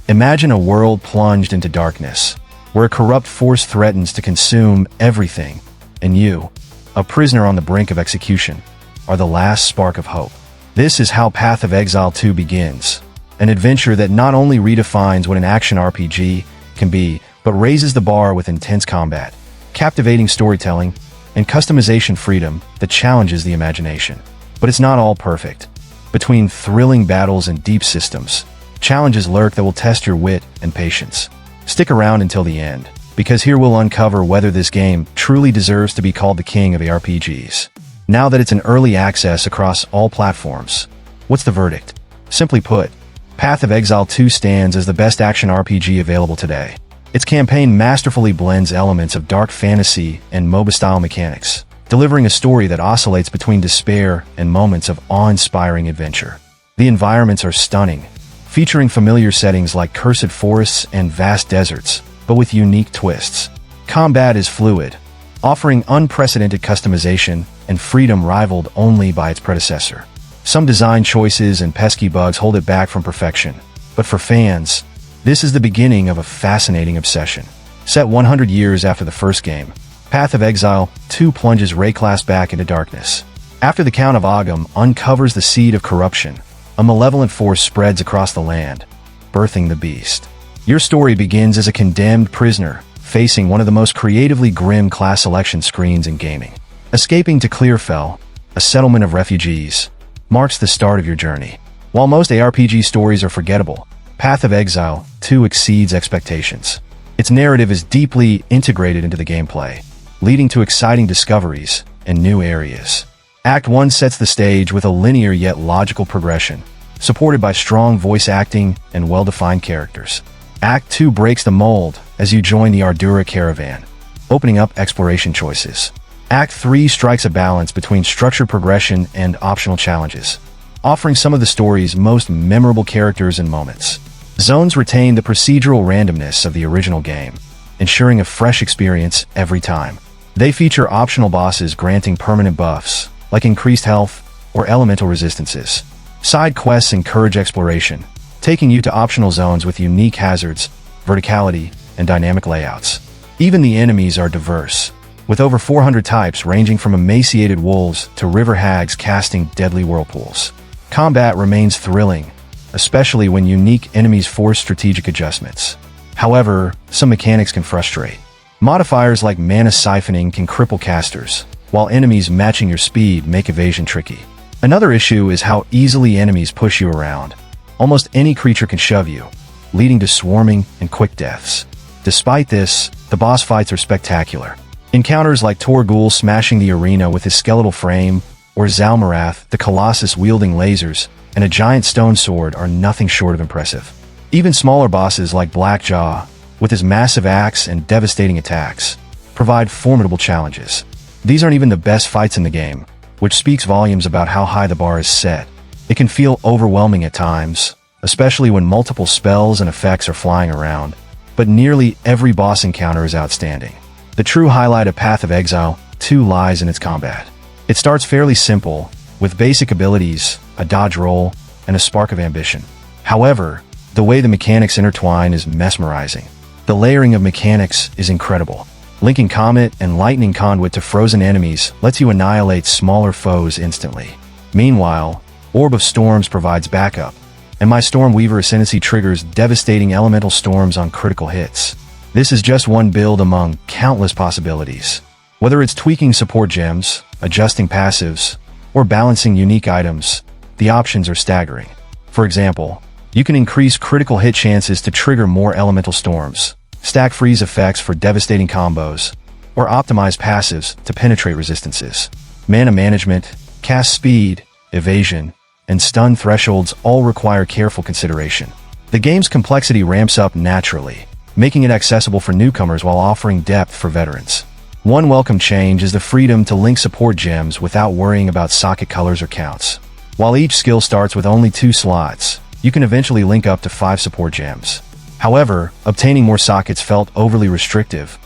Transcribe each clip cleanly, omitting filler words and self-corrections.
Imagine a world plunged into darkness, where a corrupt force threatens to consume everything, and you, a prisoner on the brink of execution, are the last spark of hope. This is how Path of Exile 2 begins, an adventure that not only redefines what an action RPG can be, but raises the bar with intense combat, captivating storytelling, and customization freedom that challenges the imagination. But it's not all perfect. Between thrilling battles and deep systems, challenges lurk that will test your wit and patience. Stick around until the end, because here we'll uncover whether this game truly deserves to be called the king of ARPGs. Now that it's in early access across all platforms, what's the verdict? Simply put, Path of Exile 2 stands as the best action RPG available today. Its campaign masterfully blends elements of dark fantasy and MOBA-style mechanics, delivering a story that oscillates between despair and moments of awe-inspiring adventure. The environments are stunning, featuring familiar settings like cursed forests and vast deserts, but with unique twists. Combat is fluid, offering unprecedented customization and freedom rivaled only by its predecessor. Some design choices and pesky bugs hold it back from perfection, but for fans, this is the beginning of a fascinating obsession. Set 100 years after the first game, Path of Exile 2 plunges Wraeclast back into darkness. After the Count of Ogum uncovers the seed of corruption, a malevolent force spreads across the land, birthing the beast. Your story begins as a condemned prisoner, facing one of the most creatively grim class selection screens in gaming. Escaping to Clearfell, a settlement of refugees, marks the start of your journey. While most ARPG stories are forgettable, Path of Exile 2 exceeds expectations. Its narrative is deeply integrated into the gameplay, leading to exciting discoveries and new areas. Act 1 sets the stage with a linear yet logical progression, supported by strong voice acting and well-defined characters. Act 2 breaks the mold as you join the Ardura caravan, opening up exploration choices. Act 3 strikes a balance between structured progression and optional challenges, offering some of the story's most memorable characters and moments. Zones retain the procedural randomness of the original game, ensuring a fresh experience every time. They feature optional bosses granting permanent buffs, like increased health or elemental resistances. Side quests encourage exploration, taking you to optional zones with unique hazards, verticality, and dynamic layouts. Even the enemies are diverse, with over 400 types ranging from emaciated wolves to river hags casting deadly whirlpools. Combat remains thrilling, especially when unique enemies force strategic adjustments. However, some mechanics can frustrate. Modifiers like mana siphoning can cripple casters, while enemies matching your speed make evasion tricky. Another issue is how easily enemies push you around. Almost any creature can shove you, leading to swarming and quick deaths. Despite this, the boss fights are spectacular. Encounters like Torgul smashing the arena with his skeletal frame, or Zalmarath, the Colossus wielding lasers, and a giant stone sword are nothing short of impressive. Even smaller bosses like Blackjaw, with his massive axe and devastating attacks, provide formidable challenges. These aren't even the best fights in the game, which speaks volumes about how high the bar is set. It can feel overwhelming at times, especially when multiple spells and effects are flying around, but nearly every boss encounter is outstanding. The true highlight of Path of Exile 2 lies in its combat. It starts fairly simple, with basic abilities, a dodge roll, and a spark of ambition. However, the way the mechanics intertwine is mesmerizing. The layering of mechanics is incredible. Linking Comet and Lightning Conduit to frozen enemies lets you annihilate smaller foes instantly. Meanwhile, Orb of Storms provides backup, and my Stormweaver Ascendancy triggers devastating elemental storms on critical hits. This is just one build among countless possibilities. Whether it's tweaking support gems, adjusting passives, or balancing unique items, the options are staggering. For example, you can increase critical hit chances to trigger more elemental storms, stack freeze effects for devastating combos, or optimize passives to penetrate resistances. Mana management, cast speed, evasion, and stun thresholds all require careful consideration. The game's complexity ramps up naturally, making it accessible for newcomers while offering depth for veterans. One welcome change is the freedom to link support gems without worrying about socket colors or counts. While each skill starts with only 2 slots, you can eventually link up to 5 support gems. However, obtaining more sockets felt overly restrictive.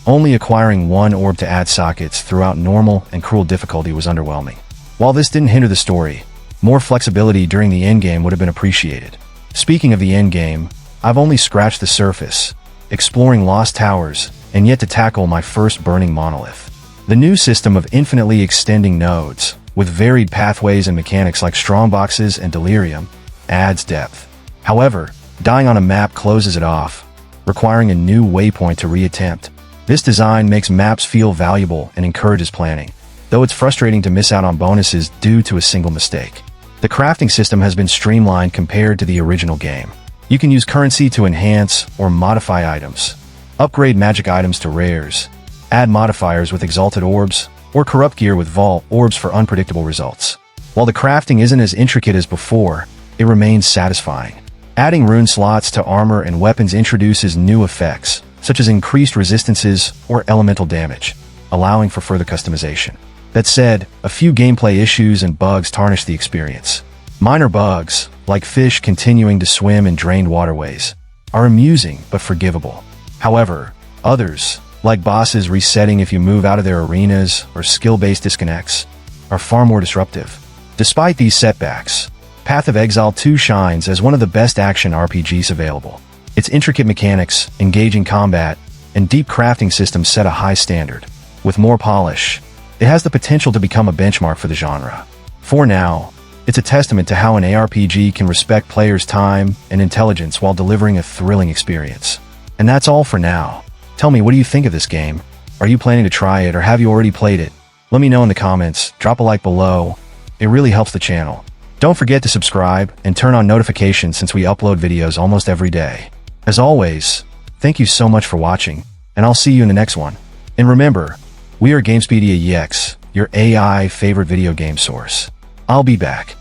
Only acquiring 1 orb to add sockets throughout normal and cruel difficulty was underwhelming. While this didn't hinder the story, more flexibility during the endgame would have been appreciated. Speaking of the endgame, I've only scratched the surface, exploring lost towers, and yet to tackle my first burning monolith. The new system of infinitely extending nodes, with varied pathways and mechanics like strongboxes and delirium, adds depth. However, dying on a map closes it off, requiring a new waypoint to reattempt. This design makes maps feel valuable and encourages planning, though it's frustrating to miss out on bonuses due to a single mistake. The crafting system has been streamlined compared to the original game. You can use currency to enhance or modify items, upgrade magic items to rares, add modifiers with exalted orbs, or corrupt gear with vault orbs for unpredictable results. While the crafting isn't as intricate as before, it remains satisfying. Adding rune slots to armor and weapons introduces new effects, such as increased resistances or elemental damage, allowing for further customization. That said, a few gameplay issues and bugs tarnish the experience. Minor bugs, like fish continuing to swim in drained waterways, are amusing but forgivable. However, others, like bosses resetting if you move out of their arenas or skill-based disconnects, are far more disruptive. Despite these setbacks, Path of Exile 2 shines as one of the best action RPGs available. Its intricate mechanics, engaging combat, and deep crafting systems set a high standard. With more polish, it has the potential to become a benchmark for the genre. For now, it's a testament to how an ARPG can respect players' time and intelligence while delivering a thrilling experience. And that's all for now. Tell me, what do you think of this game? Are you planning to try it, or have you already played it? Let me know in the comments, drop a like below. It really helps the channel. Don't forget to subscribe and turn on notifications since we upload videos almost every day. As always, thank you so much for watching, and I'll see you in the next one. And remember, we are Gamespedia EX, your AI favorite video game source. I'll be back.